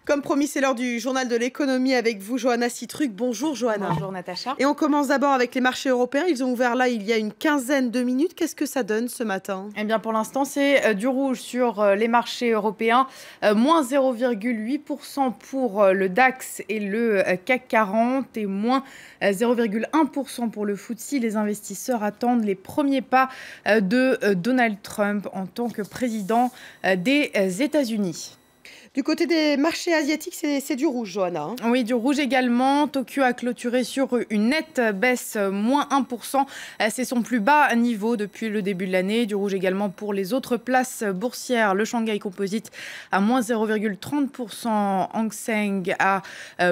Comme promis, c'est l'heure du journal de l'économie avec vous, Johanna Citruc. Bonjour Johanna. Bonjour Natacha. Et on commence d'abord avec les marchés européens. Ils ont ouvert là il y a une quinzaine de minutes. Qu'est-ce que ça donne ce matin? Eh bien pour l'instant, c'est du rouge sur les marchés européens. Moins 0,8% pour le DAX et le CAC 40 et moins 0,1% pour le FTSE. Les investisseurs attendent les premiers pas de Donald Trump en tant que président des États-Unis. Du côté des marchés asiatiques, c'est du rouge, Johanna. Oui, du rouge également. Tokyo a clôturé sur une nette baisse, moins 1%. C'est son plus bas niveau depuis le début de l'année. Du rouge également pour les autres places boursières. Le Shanghai Composite à moins 0,30%. Hang Seng à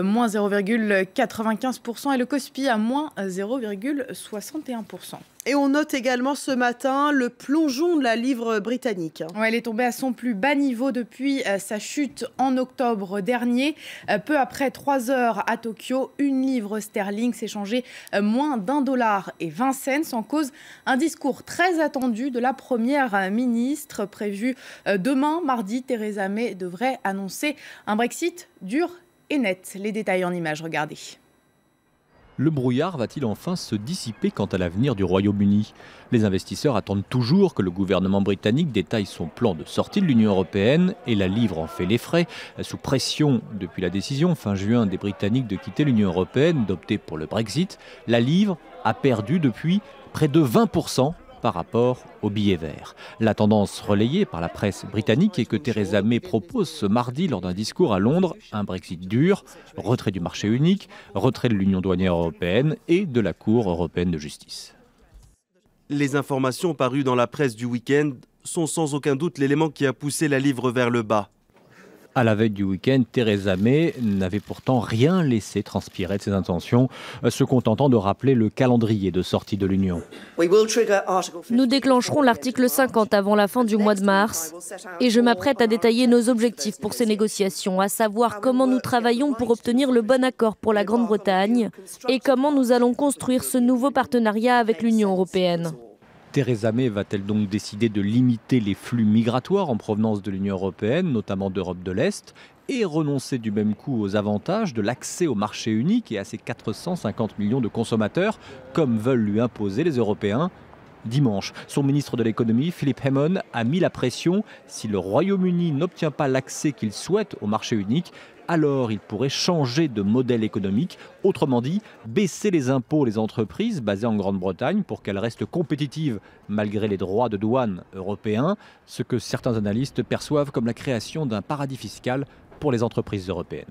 moins 0,95%. Et le Kospi à moins 0,61%. Et on note également ce matin le plongeon de la livre britannique. Ouais, elle est tombée à son plus bas niveau depuis sa chute en octobre dernier. Peu après 3 heures à Tokyo, une livre sterling s'échangeait moins $1,20 en cause un discours très attendu de la première ministre prévu demain, mardi. Theresa May devrait annoncer un Brexit dur et net. Les détails en images, regardez. Le brouillard va-t-il enfin se dissiper quant à l'avenir du Royaume-Uni? Les investisseurs attendent toujours que le gouvernement britannique détaille son plan de sortie de l'Union européenne et la livre en fait les frais. Sous pression depuis la décision fin juin des Britanniques de quitter l'Union européenne, d'opter pour le Brexit, la livre a perdu depuis près de 20% par rapport au billet vert. La tendance relayée par la presse britannique est que Theresa May propose ce mardi lors d'un discours à Londres un Brexit dur, retrait du marché unique, retrait de l'Union douanière européenne et de la Cour européenne de justice. Les informations parues dans la presse du week-end sont sans aucun doute l'élément qui a poussé la livre vers le bas. À la veille du week-end, Theresa May n'avait pourtant rien laissé transpirer de ses intentions, se contentant de rappeler le calendrier de sortie de l'Union. Nous déclencherons l'article 50 avant la fin du mois de mars et je m'apprête à détailler nos objectifs pour ces négociations, à savoir comment nous travaillons pour obtenir le bon accord pour la Grande-Bretagne et comment nous allons construire ce nouveau partenariat avec l'Union européenne. Theresa May va-t-elle donc décider de limiter les flux migratoires en provenance de l'Union européenne, notamment d'Europe de l'Est, et renoncer du même coup aux avantages de l'accès au marché unique et à ses 450 millions de consommateurs, comme veulent lui imposer les Européens? Dimanche, son ministre de l'économie, Philip Hammond, a mis la pression. Si le Royaume-Uni n'obtient pas l'accès qu'il souhaite au marché unique, alors il pourrait changer de modèle économique, autrement dit, baisser les impôts aux entreprises basées en Grande-Bretagne pour qu'elles restent compétitives malgré les droits de douane européens, ce que certains analystes perçoivent comme la création d'un paradis fiscal pour les entreprises européennes.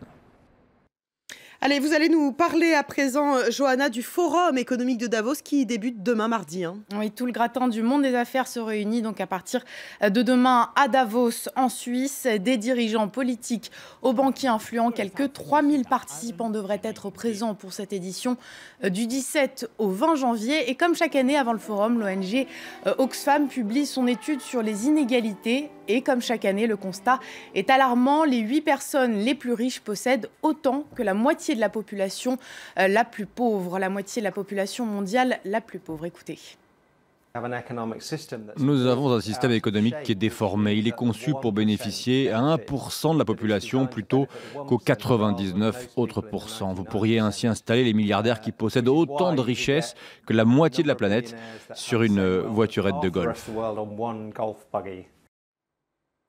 Allez, vous allez nous parler à présent, Johanna, du Forum économique de Davos qui débute demain mardi. Oui, tout le gratin du monde des affaires se réunit donc à partir de demain à Davos, en Suisse. Des dirigeants politiques aux banquiers influents, quelques 3000 participants devraient être présents pour cette édition du 17 au 20 janvier. Et comme chaque année avant le Forum, l'ONG Oxfam publie son étude sur les inégalités. Et comme chaque année, le constat est alarmant. Les 8 personnes les plus riches possèdent autant que la moitié de la population la plus pauvre, la moitié de la population mondiale la plus pauvre. Écoutez. Nous avons un système économique qui est déformé. Il est conçu pour bénéficier à 1% de la population plutôt qu'aux 99 autres pourcents. Vous pourriez ainsi installer les milliardaires qui possèdent autant de richesses que la moitié de la planète sur une voiturette de golf.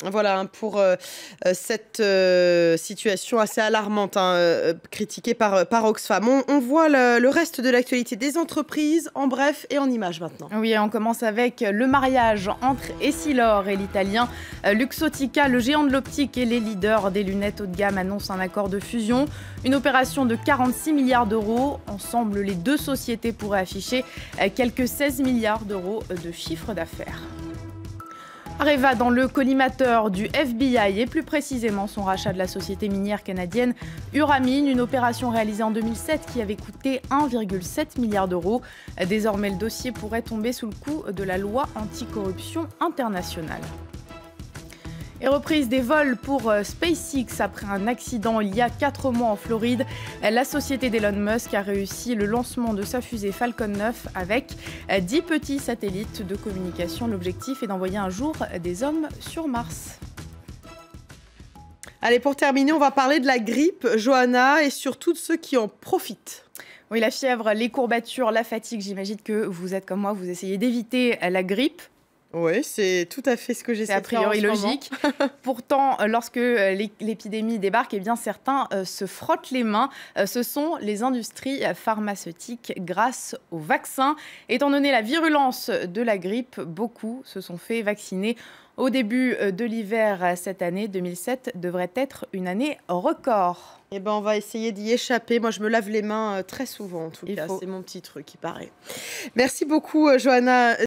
Voilà pour cette situation assez alarmante critiquée par Oxfam. On voit le reste de l'actualité des entreprises en bref et en images maintenant. Oui, on commence avec le mariage entre Essilor et l'italien Luxottica. Le géant de l'optique et les leaders des lunettes haut de gamme annoncent un accord de fusion. Une opération de 46 milliards d'euros. Ensemble, les deux sociétés pourraient afficher quelques 16 milliards d'euros de chiffre d'affaires. Areva dans le collimateur du FBI et plus précisément son rachat de la société minière canadienne Uramine, une opération réalisée en 2007 qui avait coûté 1,7 milliard d'euros. Désormais, le dossier pourrait tomber sous le coup de la loi anticorruption internationale. Et reprise des vols pour SpaceX après un accident il y a 4 mois en Floride. La société d'Elon Musk a réussi le lancement de sa fusée Falcon 9 avec 10 petits satellites de communication. L'objectif est d'envoyer un jour des hommes sur Mars. Allez, pour terminer, on va parler de la grippe, Johanna, et surtout de ceux qui en profitent. Oui, la fièvre, les courbatures, la fatigue, j'imagine que vous êtes comme moi, vous essayez d'éviter la grippe. Oui, c'est tout à fait ce que j'essaie de faire en ce moment. C'est a priori logique. Pourtant, lorsque l'épidémie débarque, eh bien, certains se frottent les mains. Ce sont les industries pharmaceutiques grâce aux vaccins. Étant donné la virulence de la grippe, beaucoup se sont fait vacciner. Au début de l'hiver cette année, 2007 devrait être une année record. Eh ben, on va essayer d'y échapper. Moi, je me lave les mains très souvent, en tout cas. C'est mon petit truc, il paraît. Merci beaucoup, Johanna.